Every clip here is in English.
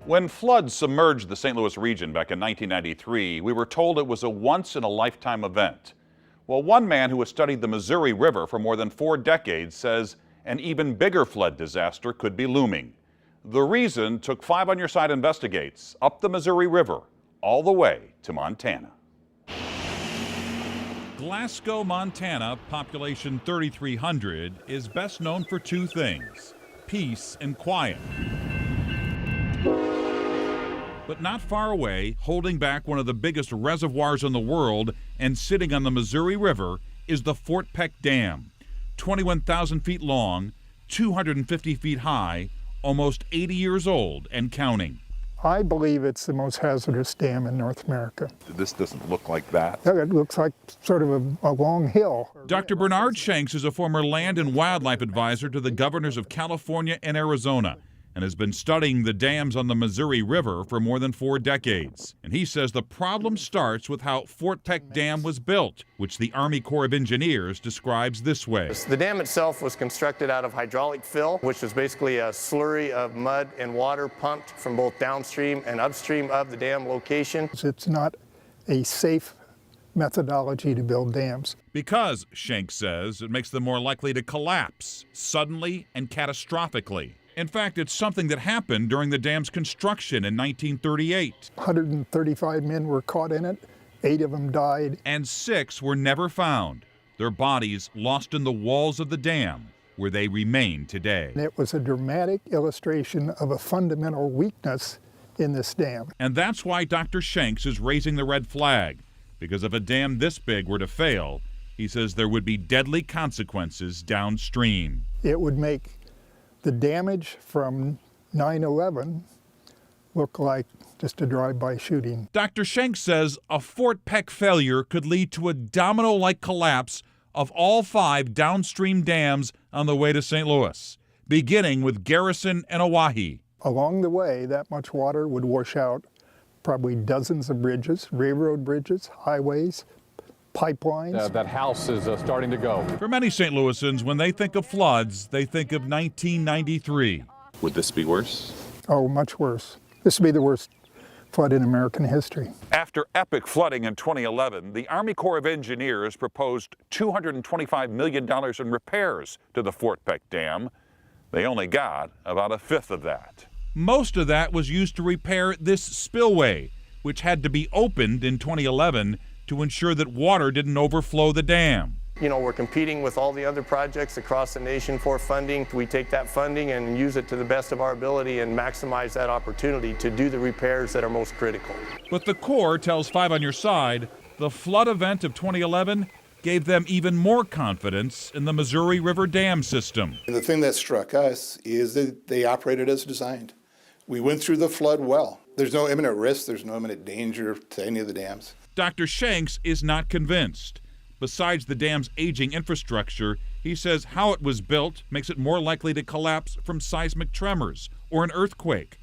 When floods submerged the St. Louis region back in 1993, we were told it was a once-in-a-lifetime event. Well, one man who has studied the Missouri River for more than 4 decades says an even bigger flood disaster could be looming. The reason took 5 on Your Side investigates up the Missouri River, all the way to Montana. Glasgow, Montana, population 3,300, is best known for 2 things: peace and quiet. But not far away, holding back one of the biggest reservoirs in the world and sitting on the Missouri River, is the Fort Peck Dam. 21,000 feet long, 250 feet high, almost 80 years old and counting. I believe it's the most hazardous dam in North America. This doesn't look like that. It looks like sort of a long hill. Dr. Bernard Shanks is a former land and wildlife advisor to the governors of California and Arizona, and has been studying the dams on the Missouri River for more than 4 decades. And he says the problem starts with how Fort Peck Dam was built, which the Army Corps of Engineers describes this way. The dam itself was constructed out of hydraulic fill, which is basically a slurry of mud and water pumped from both downstream and upstream of the dam location. It's not a safe methodology to build dams. Because, Schenk says, it makes them more likely to collapse suddenly and catastrophically. In fact, it's something that happened during the dam's construction in 1938. 135 men were caught in it, 8 of them died. And 6 were never found, their bodies lost in the walls of the dam, where they remain today. And it was a dramatic illustration of a fundamental weakness in this dam. And that's why Dr. Shanks is raising the red flag, because if a dam this big were to fail, he says there would be deadly consequences downstream. It would make the damage from 9/11 look like just a drive-by shooting. Dr. Shanks says a Fort Peck failure could lead to a domino-like collapse of all 5 downstream dams on the way to St. Louis, beginning with Garrison and Owyhee. Along the way, that much water would wash out probably dozens of bridges, railroad bridges, highways, pipelines. That house is starting to go. For many St. Louisans, when they think of floods, they think of 1993. Would this be worse? Oh, much worse. This would be the worst flood in American history. After epic flooding in 2011, the Army Corps of Engineers proposed $225 million in repairs to the Fort Peck Dam. They only got about 1/5 of that. Most of that was used to repair this spillway, which had to be opened in 2011 to ensure that water didn't overflow the dam. You know, we're competing with all the other projects across the nation for funding. We take that funding and use it to the best of our ability and maximize that opportunity to do the repairs that are most critical. But the Corps tells 5 on Your Side the flood event of 2011 gave them even more confidence in the Missouri River Dam system. And the thing that struck us is that they operated as designed. We went through the flood well. There's no imminent risk, there's no imminent danger to any of the dams. Dr. Shanks is not convinced. Besides the dam's aging infrastructure, he says how it was built makes it more likely to collapse from seismic tremors or an earthquake,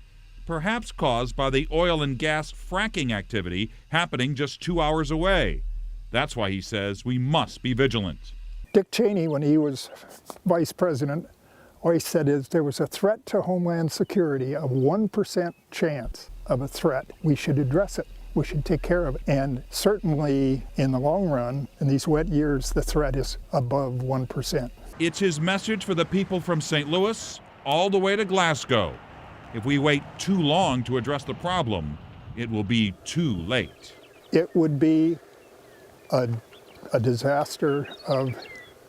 perhaps caused by the oil and gas fracking activity happening just 2 hours away. That's why he says we must be vigilant. Dick Cheney, when he was vice president, always said is there was a threat to Homeland Security, a 1% chance of a threat. We should address it. We should take care of it. And certainly in the long run, in these wet years, the threat is above 1%. It's his message for the people from St. Louis all the way to Glasgow. If we wait too long to address the problem, it will be too late. It would be a disaster of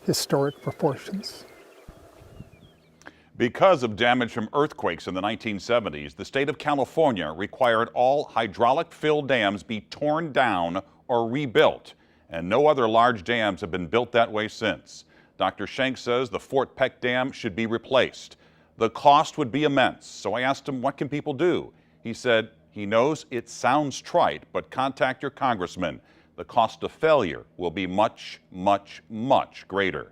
historic proportions. Because of damage from earthquakes in the 1970s, the state of California required all hydraulic-filled dams be torn down or rebuilt, and no other large dams have been built that way since. Dr. Shanks says the Fort Peck Dam should be replaced. The cost would be immense, so I asked him what can people do. He said he knows it sounds trite, but contact your congressman. The cost of failure will be much, much, much greater.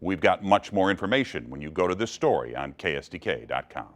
We've got much more information when you go to this story on KSDK.com.